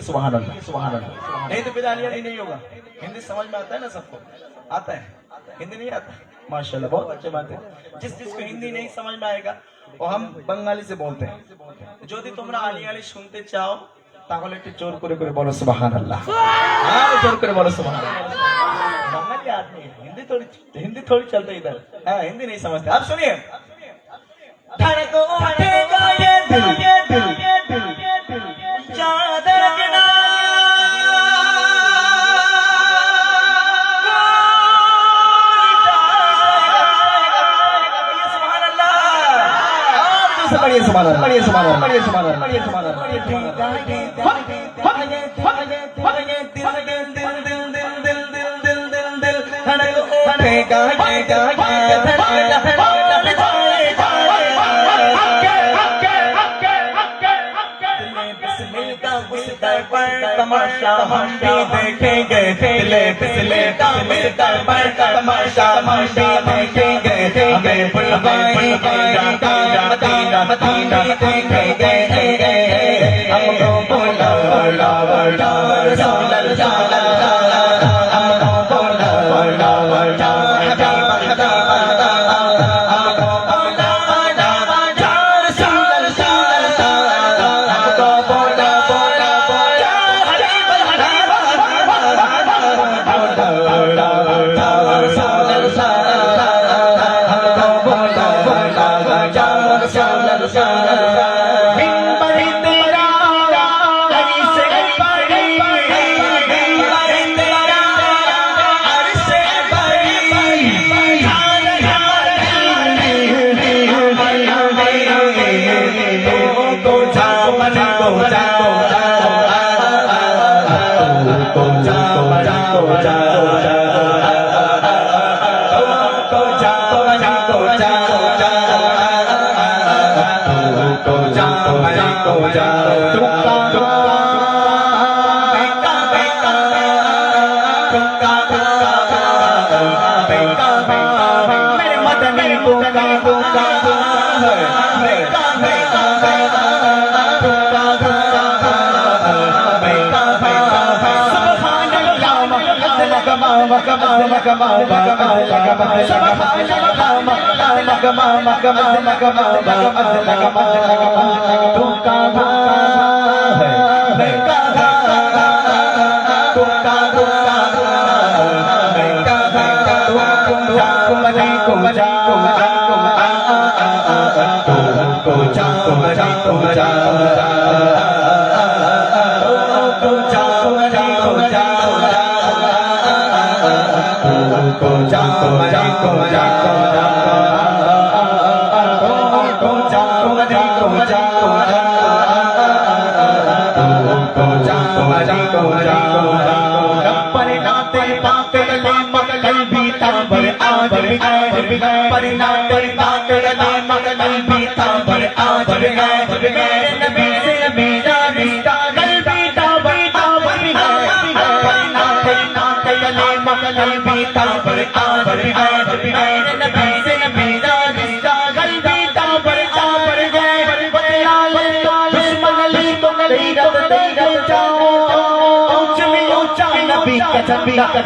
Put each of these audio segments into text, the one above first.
सुभान अल्लाह, सुभान अल्लाह। नहीं तो बिलालिया नहीं होगा। हिंदी समझ में आता है ना सबको? आता है? हिंदी नहीं आता? माशाल्लाह, बहुत अच्छी बात है। जिसको हिंदी नहीं समझ में आएगा वो हम बंगाली से बोलते हैं। যদি তোমরা আলী আলী শুনতে চাও তাহলে একটু জোর করে বলো সুবহানাল্লাহ। আর জোর করে বলো সুবহানাল্लाह। बंगाली आदमी हिंदी थोड़ी चलता इधर। हाँ, हिंदी नहीं समझते। आप सुनिए। धड़को उठेगा ये दिल चादर के बढ़िए सुभान बढ़िए सुभान बढ़िए सुभान बढ़िए सुभान तमाशा हम भी देखेंगे पिछले पिछले पर तमाशा हम भी देखेंगे हमें बुलवाई मदीना मदीना देखेंगे हमको बोला बोला बोला रसूल अल्लाह हमको बोला बोला बोला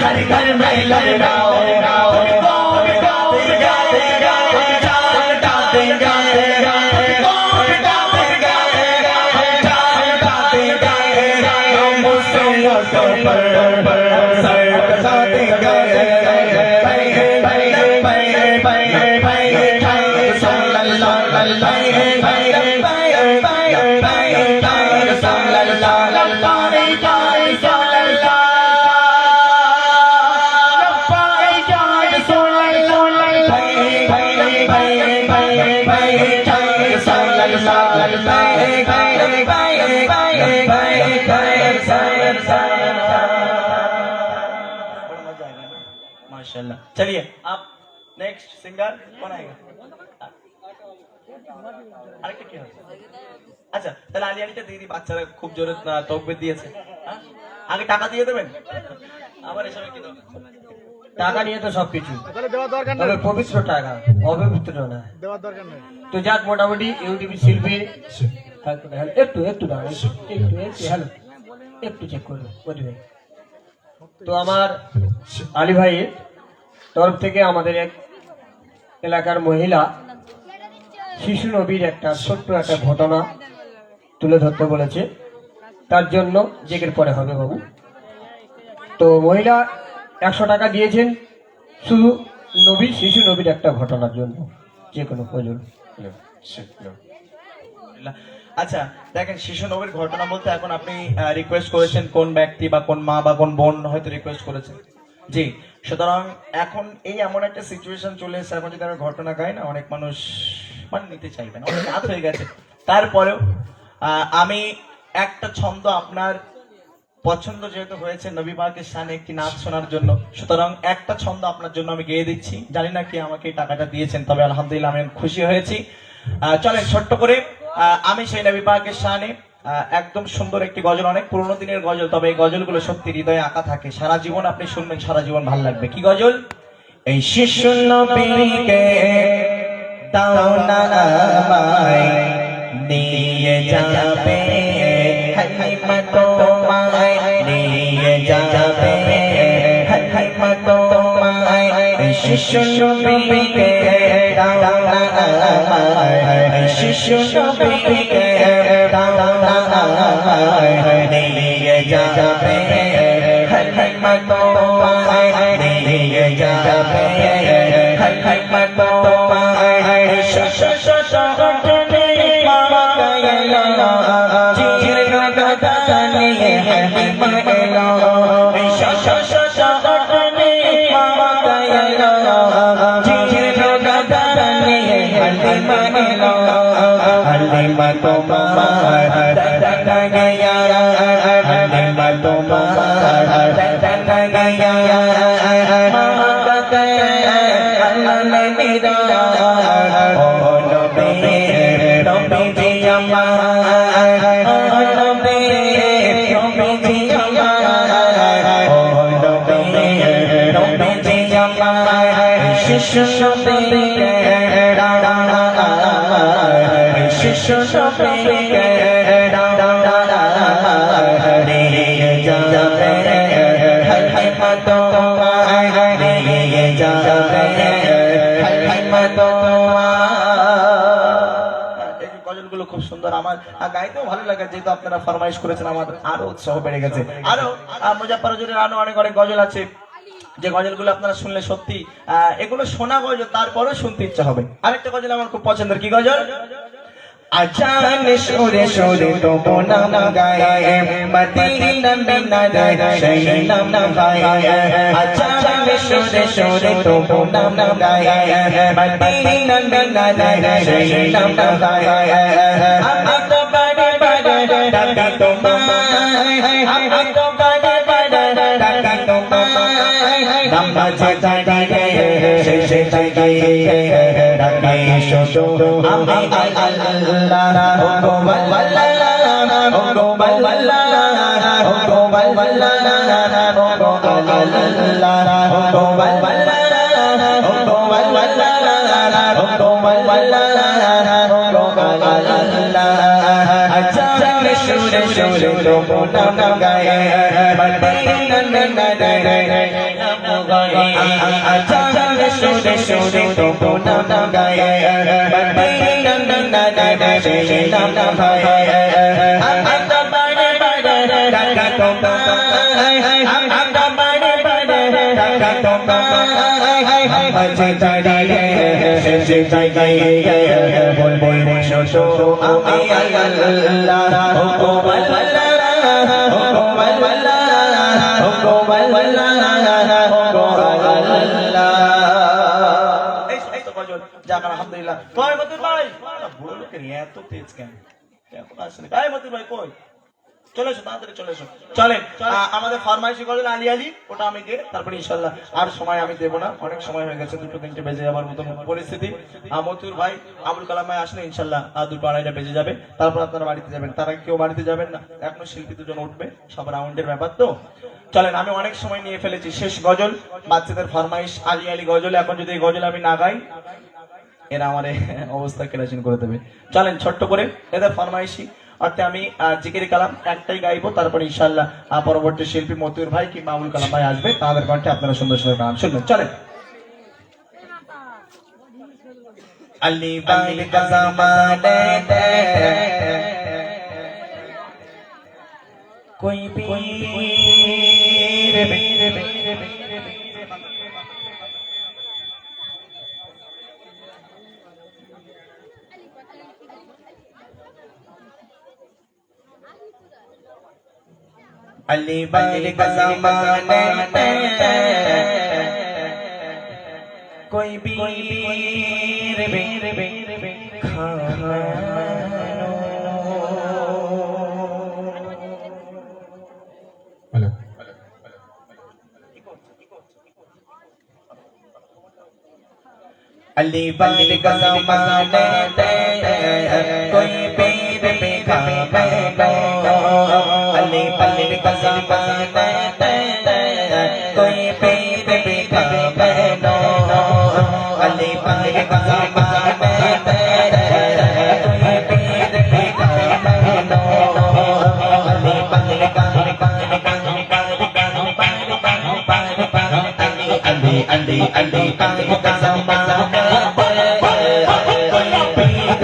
घर घर में लगाओ चलिए आप नेक्स्ट सिंगर कौन आएगा আরেকটা কি হবে আচ্ছা তাহলে আলিয়ানিটা দিয়ে দিই বাচ্চারা খুব জোরে তকবির দিয়েছে হ্যাঁ আগে টাকা দিয়ে দেবেন আবার এসবে কি দরকার টাকা নিয়ে তো সবকিছু তাহলে দেওয়ার দরকার তবে নেই, পবিত্র টাকা অপবিত্র না দেওয়ার দরকার নেই। তো যাক মোটামুটি ইউটিউব শিল্পী একটু একটু দাঁড়ান একটু একটু হ্যালো একটু চেক করবো বলি ভাই তো আমার আলী ভাইয়ের তরফ থেকে আমাদের এক এলাকার মহিলা শিশু নবীর একটা ছোট্ট একটা ঘটনা তুলে ধরতে বলেছে তার জন্য জেকের পরে হবে বাবু তো মহিলা 100 টাকা দিয়েছেন শুধু নবীর শিশু নবীর একটা ঘটনার জন্য যে কোনো প্রয়োজন আচ্ছা দেখেন শিশু নবীর ঘটনা বলতে এখন আপনি রিকোয়েস্ট করেছেন কোন ব্যক্তি বা কোন মা বা কোন বোন হয়তো রিকোয়েস্ট করেছেন জি সুতরাং এখন এই এমন একটা সিচুয়েশন চলে এসেছে এখন যদি আমি ঘটনা গাই না অনেক মানুষ মানে নিতে চাইবে না অনেক রাত হয়ে গেছে তারপরেও আমি একটা ছন্দ আপনার পছন্দ যেহেতু হয়েছে নবী পাকের শানে একটি নাচ শোনার জন্য সুতরাং একটা ছন্দ আপনার জন্য আমি গেয়ে দিচ্ছি জানি না কি আমাকে এই টাকাটা দিয়েছেন তবে আলহামদুলিল্লাহ আমি খুশি হয়েছি চলেন ছোট্ট করে আমি সেই নবী পাকের শানে একদম সুন্দর একটি গজল অনেক পুরোনো দিনের গজল তবে এই গজলগুলো সত্যি হৃদয়ে আঁকা থাকে সারা জীবন আপনি শুনবেন সারা জীবন ভালো লাগবে কি গজল এই শিশু নবীকে দাও না আমায় নিয়ে যাবে হালিমা তোমায় নিয়ে যাবে হালিমা তোমায় শিশু নবীকে দাও না আমায় শিশু নবীকে দাও না আমায় নিয়ে যাবে হালিমা তোমায় নিয়ে যাবে হালিমা তোমায় শিশু নবীকে শিশু নবীকে দাও না আমায় শিশু নবীকে দাও না আমায় নিয়ে যাবে হালিমা তোমায় নিয়ে যাবে হালিমা তোমায় এই গজলগুলো খুব সুন্দর আমার গাইতেও ভালো লাগে যেহেতু আপনারা ফরমাইশ করেছেন আমার আরো উৎসাহ বেড়ে গেছে আরো মুজাফফর হুজুরের আরো অনেক গজল আছে যে গজলগুলো আপনারা শুনলে সত্যি এগুলো শোনা গজল তারপরেও শুনতে ইচ্ছা হবে আরেকটা গজল আমার খুব পছন্দের কি গজল আজান সুরে সুরে তো নাম গায়ে মদিনা বিনা সেই নাম গায়ে আজান সুরে সুরে তো নাম গায়ে মদিনা বিনা সেই নাম গায়ে আমি তো বড় বড় ডাকি তোমায় আমি তো বড় বড় ডাকি তোমায় নামাজে দাঁড়িয়ে শেষে দাঁড়িয়ে ডাকি শোনো আমি আল্লাহ ও আল্লাহ ও আল্লাহ ও আল্লাহ ও আল্লাহ ও সুরে সুরে তো নাম গায়ে মদিনা আজান সুরে সুরে তো নাম গায়ে মদিনা সেই নাম গায়ে আমরা বড় বড় টাকা তোমায় আমরা বড় বড় টাকা তোমায় মাঝে দাঁড়িয়ে শেষে দাঁড়িয়ে বল বল শোনো আমি আল্লাহ ও আল্লাহ ও আল্লাহ ও আল্লাহ এই তো গজল যাক আলহামদুলিল্লাহ কই মতুর ভাই বুড়ো লোকের এত তেজ কেন এত আসলে কই মতুর ভাই কই চলে এসো তাড়াতাড়ি চলে এসো চলেন আমাদের ফরমাইশি গজল আলী আলী ওটা আমি গিয়ে তারপরে ইনশাল্লাহ আর সময় আমি দেবো না অনেক সময় হয়ে গেছে 2-3 বেজে যাবার মতন পরিস্থিতি মতুর ভাই আবুল কালাম ভাই আসলে ইনশাল্লাহ 2-2:30 বেজে যাবে তারপর আপনারা বাড়িতে যাবেন তারা কেউ বাড়িতে যাবেন না এখনো শিল্পী দুজন উঠবে সব রাউন্ডের ব্যাপার তো চলেন আমি অনেক সময় নিয়ে ফেলেছি শেষ গজল বাচ্চাদের ফরমাইশ আলী আলী গজল এখন যদি এই গজল আমি না গাই এরা আমার অবস্থা কেরাসিন করে দেবে চলেন ছোট্ট করে এদের ফরমাইশি অর্থে আমি জিকির কালাম একটাই গাইবো তারপরে ইনশাল্লাহ পরবর্তী শিল্পী মতিউর ভাই কিংবা আবুল কালাম ভাই আসবে তাদের কণ্ঠে আপনারা সুন্দর সুন্দর গান শুনবেন চলেন अली बाली का ज़माने दे कोई पीर अली बाली का ज़माने दे कोई बीर खानो अली बाली का ज़माने दे कोई बीर खानो अली बाली का ज़माने दे कोई बीर खानो अली बाली का ज़माने दे कोई बीर खानो अली बाली का अली अली अली बाली का ज़माने दे कोई बीर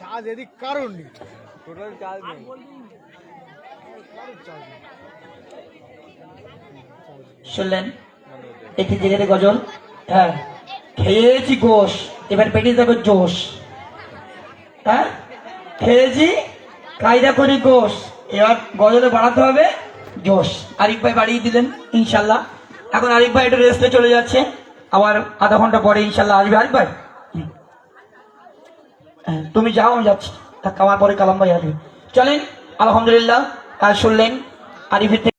চার্জ এদিক কারণ নেই, টোটাল চার্জ নেই। শুনলেন একটি জেগেতে গজল। হ্যাঁ, খেয়েছি গোশ, এবার পেটে যাবে জোশ। হ্যাঁ, খেয়েছি কায়দা করি গোশ, এবার গজলে বাড়াতে হবে জোশ। আরিফ ভাই বাড়িয়ে দিলেন ইনশাল্লাহ। এখন আরিফ ভাই একটু রেস্টে চলে যাচ্ছে, আবার আধা ঘন্টা পরে ইনশাল্লাহ আসবে আরিফ ভাই। হ্যাঁ, তুমি যাও, আমি যাচ্ছি, আমার পরে কালাম ভাই আসবে। চলেন, আলহামদুলিল্লাহ। আর শুনলেন আরিফের থেকে